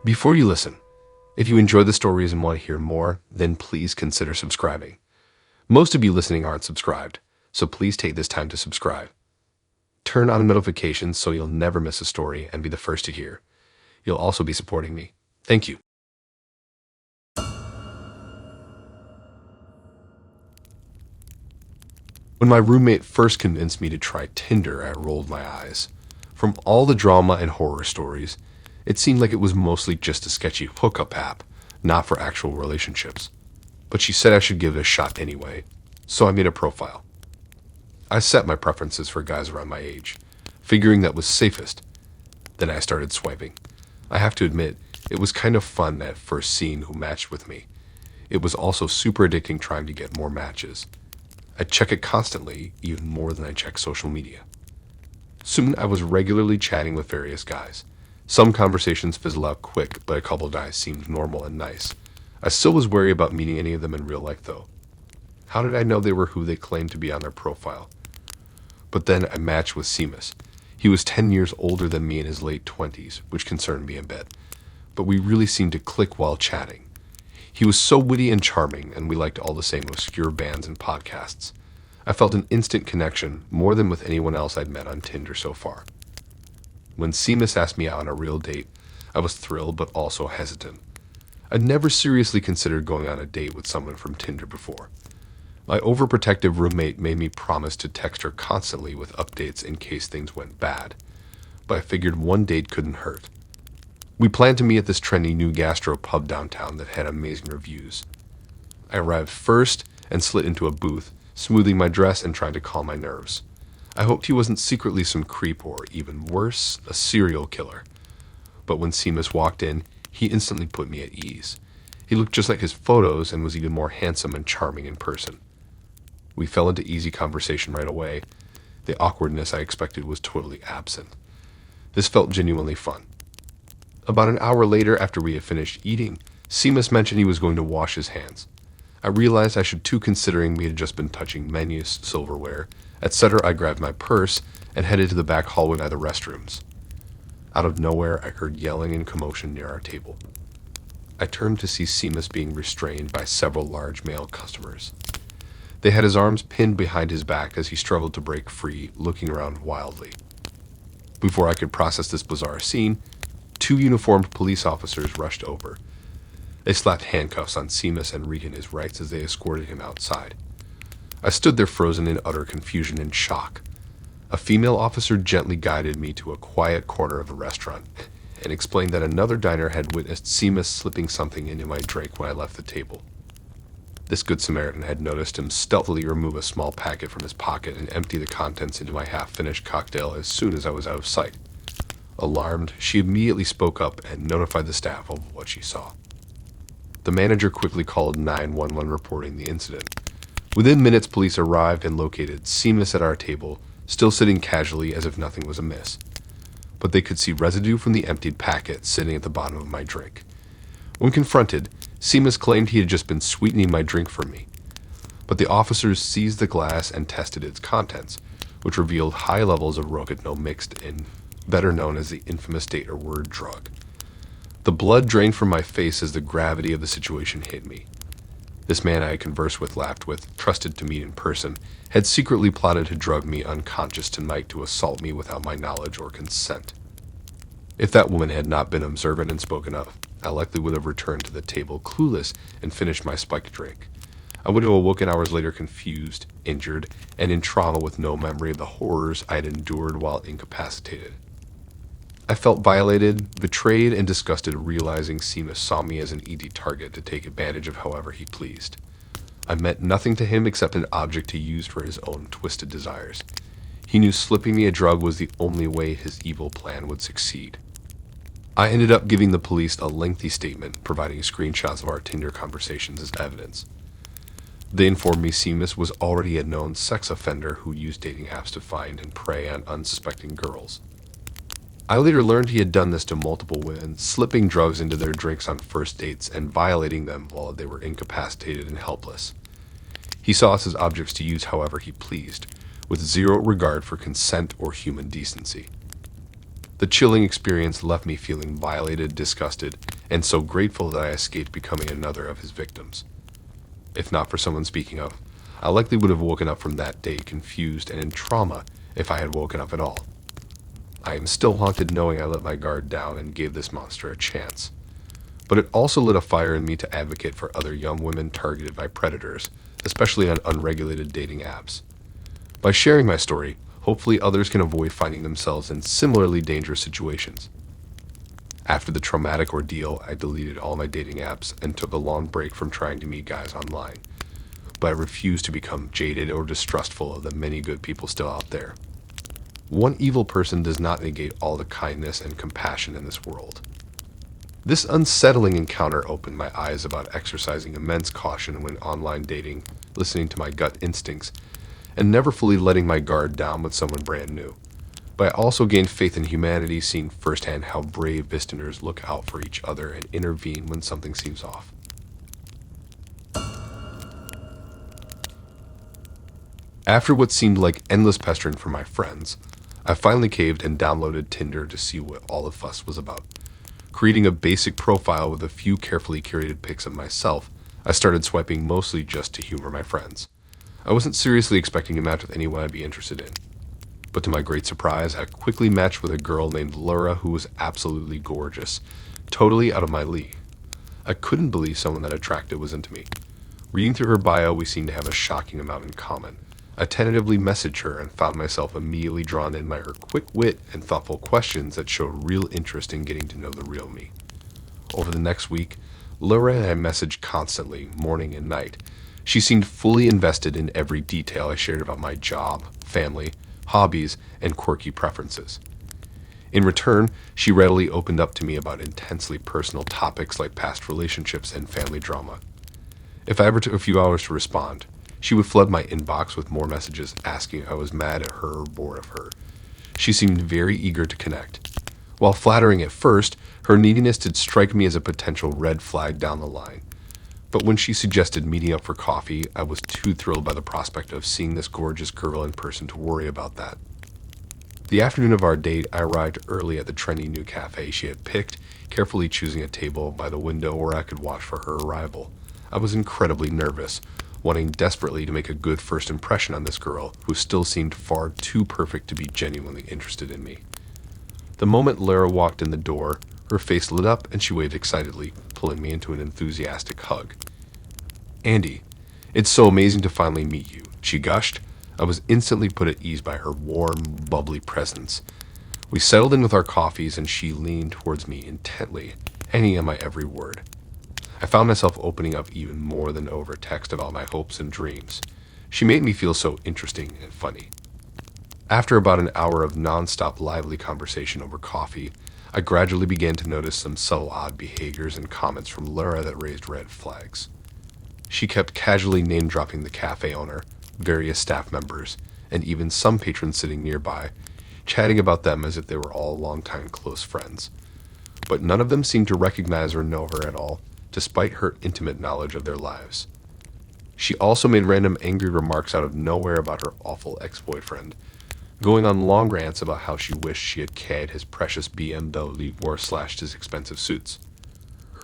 Before you listen, if you enjoy the stories and want to hear more, then please consider subscribing. Most of you listening aren't subscribed, so please take this time to subscribe. Turn on notifications so you'll never miss a story and be the first to hear. You'll also be supporting me. Thank you. When my roommate first convinced me to try Tinder, I rolled my eyes. From all the drama and horror stories, it seemed like it was mostly just a sketchy hookup app, not for actual relationships. But she said I should give it a shot anyway, so I made a profile. I set my preferences for guys around my age, figuring that was safest. Then I started swiping. I have to admit, it was kind of fun at first seeing who matched with me. It was also super addicting trying to get more matches. I check it constantly, even more than I check social media. Soon I was regularly chatting with various guys. Some conversations fizzled out quick, but a couple guys seemed normal and nice. I still was wary about meeting any of them in real life though. How did I know they were who they claimed to be on their profile? But then I matched with Seamus. He was 10 years older than me in his late 20s, which concerned me a bit. But we really seemed to click while chatting. He was so witty and charming, and we liked all the same obscure bands and podcasts. I felt an instant connection, more than with anyone else I'd met on Tinder so far. When Seamus asked me out on a real date, I was thrilled but also hesitant. I'd never seriously considered going on a date with someone from Tinder before. My overprotective roommate made me promise to text her constantly with updates in case things went bad, but I figured one date couldn't hurt. We planned to meet at this trendy new gastro pub downtown that had amazing reviews. I arrived first and slid into a booth, smoothing my dress and trying to calm my nerves. I hoped he wasn't secretly some creep or, even worse, a serial killer. But when Seamus walked in, he instantly put me at ease. He looked just like his photos and was even more handsome and charming in person. We fell into easy conversation right away. The awkwardness I expected was totally absent. This felt genuinely fun. About an hour later, after we had finished eating, Seamus mentioned he was going to wash his hands. I realized I should too, considering we had just been touching menus, silverware, etc. I grabbed my purse and headed to the back hallway by the restrooms. Out of nowhere, I heard yelling and commotion near our table. I turned to see Seamus being restrained by several large male customers. They had his arms pinned behind his back as he struggled to break free, looking around wildly. Before I could process this bizarre scene, 2 uniformed police officers rushed over. They slapped handcuffs on Seamus and Regan his rights as they escorted him outside. I stood there frozen in utter confusion and shock. A female officer gently guided me to a quiet corner of a restaurant and explained that another diner had witnessed Seamus slipping something into my drink when I left the table. This good Samaritan had noticed him stealthily remove a small packet from his pocket and empty the contents into my half-finished cocktail as soon as I was out of sight. Alarmed, she immediately spoke up and notified the staff of what she saw. The manager quickly called 911 reporting the incident. Within minutes, police arrived and located Seamus at our table, still sitting casually as if nothing was amiss. But they could see residue from the emptied packet sitting at the bottom of my drink. When confronted, Seamus claimed he had just been sweetening my drink for me. But the officers seized the glass and tested its contents, which revealed high levels of rohypnol mixed in, better known as the infamous date or word drug. The blood drained from my face as the gravity of the situation hit me. This man I had conversed with, laughed with, trusted to meet in person, had secretly plotted to drug me unconscious tonight to assault me without my knowledge or consent. If that woman had not been observant and spoken up, I likely would have returned to the table clueless and finished my spiked drink. I would have awoken hours later confused, injured, and in trauma with no memory of the horrors I had endured while incapacitated. I felt violated, betrayed, and disgusted, realizing Seamus saw me as an easy target to take advantage of however he pleased. I meant nothing to him except an object to use for his own twisted desires. He knew slipping me a drug was the only way his evil plan would succeed. I ended up giving the police a lengthy statement, providing screenshots of our Tinder conversations as evidence. They informed me Seamus was already a known sex offender who used dating apps to find and prey on unsuspecting girls. I later learned he had done this to multiple women, slipping drugs into their drinks on first dates and violating them while they were incapacitated and helpless. He saw us as objects to use however he pleased, with zero regard for consent or human decency. The chilling experience left me feeling violated, disgusted, and so grateful that I escaped becoming another of his victims. If not for someone speaking up, I likely would have woken up from that day confused and in trauma if I had woken up at all. I am still haunted knowing I let my guard down and gave this monster a chance. But it also lit a fire in me to advocate for other young women targeted by predators, especially on unregulated dating apps. By sharing my story, hopefully others can avoid finding themselves in similarly dangerous situations. After the traumatic ordeal, I deleted all my dating apps and took a long break from trying to meet guys online. But I refused to become jaded or distrustful of the many good people still out there. One evil person does not negate all the kindness and compassion in this world. This unsettling encounter opened my eyes about exercising immense caution when online dating, listening to my gut instincts, and never fully letting my guard down with someone brand new. But I also gained faith in humanity, seeing firsthand how brave Visterners look out for each other and intervene when something seems off. After what seemed like endless pestering from my friends, I finally caved and downloaded Tinder to see what all the fuss was about. Creating a basic profile with a few carefully curated pics of myself, I started swiping mostly just to humor my friends. I wasn't seriously expecting to match with anyone I'd be interested in. But to my great surprise, I quickly matched with a girl named Laura who was absolutely gorgeous, totally out of my league. I couldn't believe someone that attractive was into me. Reading through her bio, we seemed to have a shocking amount in common. I tentatively messaged her and found myself immediately drawn in by her quick wit and thoughtful questions that showed real interest in getting to know the real me. Over the next week, Laura and I messaged constantly, morning and night. She seemed fully invested in every detail I shared about my job, family, hobbies, and quirky preferences. In return, she readily opened up to me about intensely personal topics like past relationships and family drama. If I ever took a few hours to respond, she would flood my inbox with more messages asking if I was mad at her or bored of her. She seemed very eager to connect. While flattering at first, her neediness did strike me as a potential red flag down the line. But when she suggested meeting up for coffee, I was too thrilled by the prospect of seeing this gorgeous girl in person to worry about that. The afternoon of our date, I arrived early at the trendy new cafe she had picked, carefully choosing a table by the window where I could watch for her arrival. I was incredibly nervous, wanting desperately to make a good first impression on this girl who still seemed far too perfect to be genuinely interested in me. The moment Lara walked in the door, her face lit up and she waved excitedly, pulling me into an enthusiastic hug. "Andy, it's so amazing to finally meet you," she gushed. I was instantly put at ease by her warm, bubbly presence. We settled in with our coffees and she leaned towards me intently, hanging on my every word. I found myself opening up even more than over text about my hopes and dreams. She made me feel so interesting and funny. After about an hour of non-stop lively conversation over coffee, I gradually began to notice some subtle odd behaviors and comments from Laura that raised red flags. She kept casually name-dropping the cafe owner, various staff members, and even some patrons sitting nearby, chatting about them as if they were all longtime close friends. But none of them seemed to recognize or know her at all, despite her intimate knowledge of their lives. She also made random angry remarks out of nowhere about her awful ex-boyfriend, going on long rants about how she wished she had carried his precious BMW or slashed his expensive suits.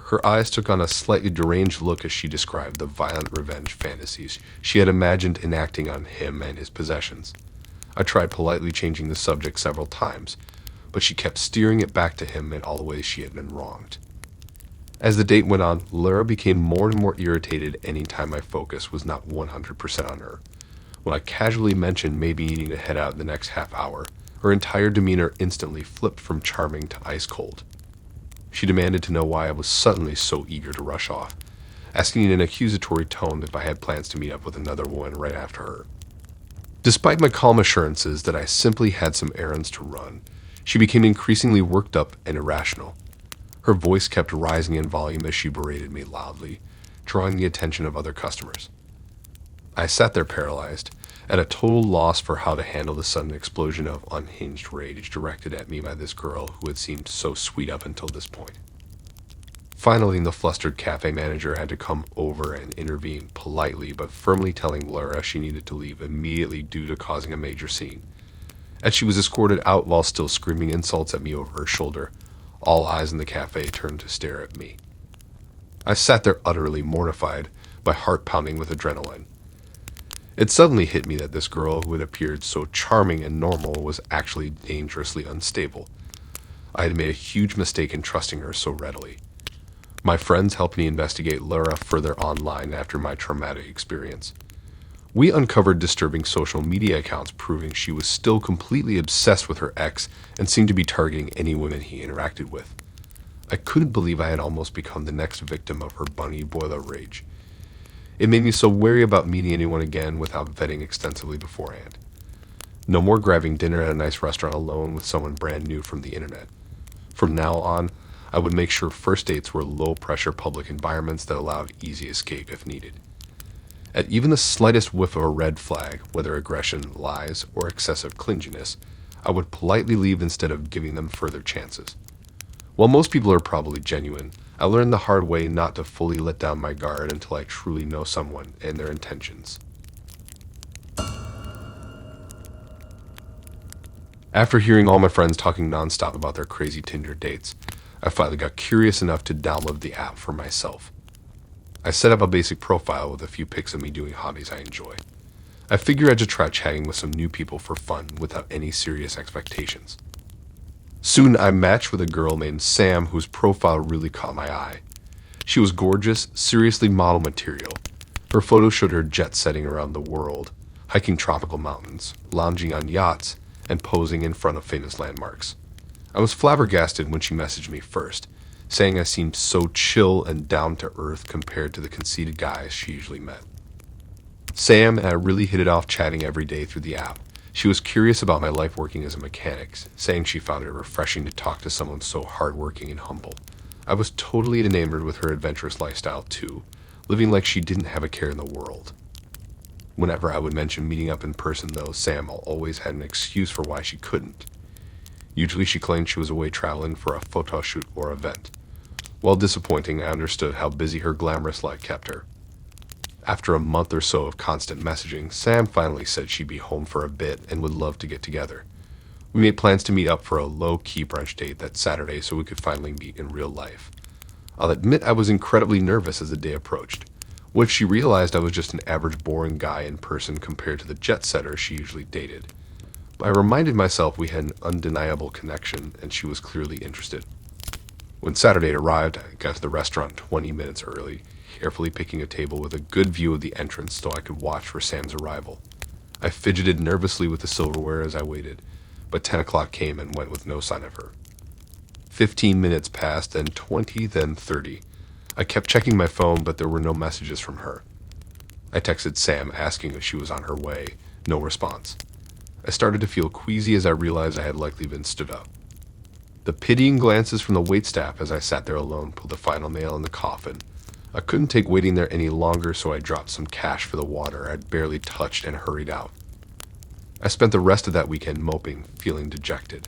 Her eyes took on a slightly deranged look as she described the violent revenge fantasies she had imagined enacting on him and his possessions. I tried politely changing the subject several times, but she kept steering it back to him in all the ways she had been wronged. As the date went on, Laura became more and more irritated any time my focus was not 100% on her. When I casually mentioned maybe needing to head out in the next half hour, her entire demeanor instantly flipped from charming to ice cold. She demanded to know why I was suddenly so eager to rush off, asking in an accusatory tone if I had plans to meet up with another woman right after her. Despite my calm assurances that I simply had some errands to run, she became increasingly worked up and irrational. Her voice kept rising in volume as she berated me loudly, drawing the attention of other customers. I sat there paralyzed, at a total loss for how to handle the sudden explosion of unhinged rage directed at me by this girl who had seemed so sweet up until this point. Finally, the flustered cafe manager had to come over and intervene, politely but firmly telling Laura she needed to leave immediately due to causing a major scene. As she was escorted out while still screaming insults at me over her shoulder, All eyes in the cafe turned to stare at me. I sat there utterly mortified, my heart pounding with adrenaline. It suddenly hit me that this girl who had appeared so charming and normal was actually dangerously unstable. I had made a huge mistake in trusting her so readily. My friends helped me investigate Laura further online after my traumatic experience. We uncovered disturbing social media accounts proving she was still completely obsessed with her ex and seemed to be targeting any women he interacted with. I couldn't believe I had almost become the next victim of her bunny boiler rage. It made me so wary about meeting anyone again without vetting extensively beforehand. No more grabbing dinner at a nice restaurant alone with someone brand new from the internet. From now on, I would make sure first dates were low-pressure public environments that allowed easy escape if needed. At even the slightest whiff of a red flag, whether aggression, lies, or excessive clinginess, I would politely leave instead of giving them further chances. While most people are probably genuine, I learned the hard way not to fully let down my guard until I truly know someone and their intentions. After hearing all my friends talking nonstop about their crazy Tinder dates, I finally got curious enough to download the app for myself. I set up a basic profile with a few pics of me doing hobbies I enjoy. I figured I'd just try chatting with some new people for fun without any serious expectations. Soon I matched with a girl named Sam whose profile really caught my eye. She was gorgeous, seriously model material. Her photos showed her jet-setting around the world, hiking tropical mountains, lounging on yachts, and posing in front of famous landmarks. I was flabbergasted when she messaged me first, saying I seemed so chill and down-to-earth compared to the conceited guys she usually met. Sam and I really hit it off chatting every day through the app. She was curious about my life working as a mechanic, saying she found it refreshing to talk to someone so hardworking and humble. I was totally enamored with her adventurous lifestyle too, living like she didn't have a care in the world. Whenever I would mention meeting up in person though, Sam always had an excuse for why she couldn't. Usually she claimed she was away traveling for a photo shoot or event. While disappointing, I understood how busy her glamorous life kept her. After a month or so of constant messaging, Sam finally said she'd be home for a bit and would love to get together. We made plans to meet up for a low-key brunch date that Saturday so we could finally meet in real life. I'll admit I was incredibly nervous as the day approached. What if she realized I was just an average boring guy in person compared to the jet-setter she usually dated? But I reminded myself we had an undeniable connection and she was clearly interested. When Saturday arrived, I got to the restaurant 20 minutes early, carefully picking a table with a good view of the entrance so I could watch for Sam's arrival. I fidgeted nervously with the silverware as I waited, but 10 o'clock came and went with no sign of her. 15 minutes passed, then 20, then 30. I kept checking my phone, but there were no messages from her. I texted Sam asking if she was on her way. No response. I started to feel queasy as I realized I had likely been stood up. The pitying glances from the waitstaff as I sat there alone pulled the final nail in the coffin. I couldn't take waiting there any longer, so I dropped some cash for the water I'd barely touched and hurried out. I spent the rest of that weekend moping, feeling dejected.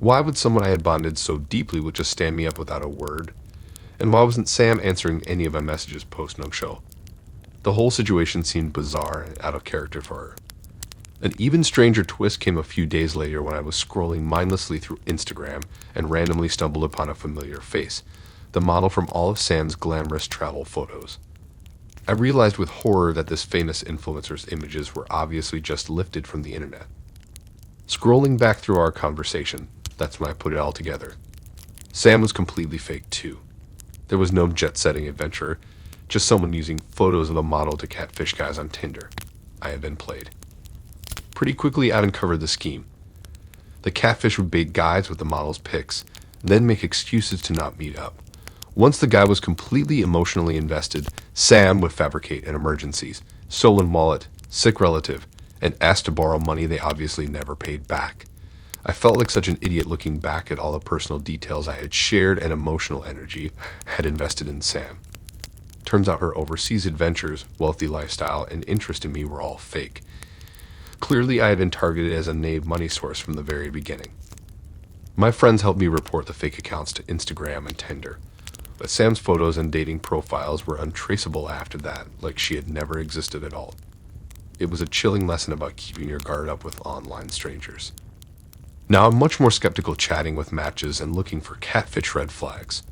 Why would someone I had bonded so deeply would just stand me up without a word? And why wasn't Sam answering any of my messages post-no-show? The whole situation seemed bizarre and out of character for her. An even stranger twist came a few days later when I was scrolling mindlessly through Instagram and randomly stumbled upon a familiar face, the model from all of Sam's glamorous travel photos. I realized with horror that this famous influencer's images were obviously just lifted from the internet. Scrolling back through our conversation, that's when I put it all together. Sam was completely fake too. There was no jet-setting adventurer, just someone using photos of a model to catfish guys on Tinder. I had been played. Pretty quickly I'd uncovered the scheme. The catfish would bait guys with the model's pics, then make excuses to not meet up. Once the guy was completely emotionally invested, Sam would fabricate an emergencies, stolen wallet, sick relative, and ask to borrow money they obviously never paid back. I felt like such an idiot looking back at all the personal details I had shared and emotional energy had invested in Sam. Turns out her overseas adventures, wealthy lifestyle, and interest in me were all fake. Clearly I had been targeted as a knave money source from the very beginning. My friends helped me report the fake accounts to Instagram and Tinder, but Sam's photos and dating profiles were untraceable after that, like she had never existed at all. It was a chilling lesson about keeping your guard up with online strangers. Now I'm much more skeptical chatting with matches and looking for catfish red flags.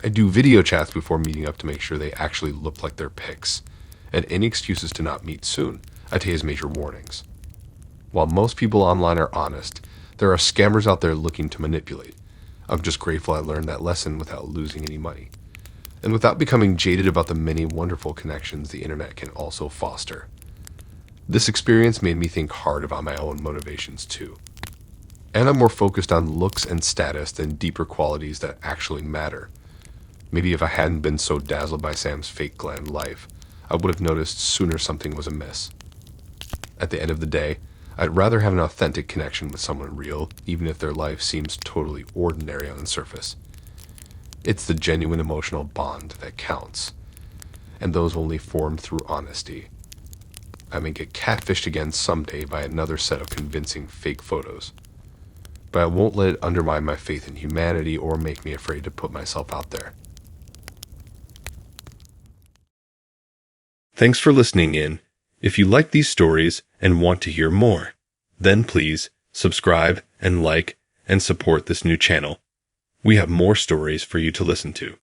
I do video chats before meeting up to make sure they actually look like their pics, and any excuses to not meet soon, I take as major warnings. While most people online are honest, there are scammers out there looking to manipulate. I'm just grateful I learned that lesson without losing any money, and without becoming jaded about the many wonderful connections the internet can also foster. This experience made me think hard about my own motivations too. And I'm more focused on looks and status than deeper qualities that actually matter. Maybe if I hadn't been so dazzled by Sam's fake glam life, I would have noticed sooner something was amiss. At the end of the day, I'd rather have an authentic connection with someone real, even if their life seems totally ordinary on the surface. It's the genuine emotional bond that counts, and those only formed through honesty. I may get catfished again someday by another set of convincing fake photos, but I won't let it undermine my faith in humanity or make me afraid to put myself out there. Thanks for listening in. If you like these stories and want to hear more, then please subscribe and like and support this new channel. We have more stories for you to listen to.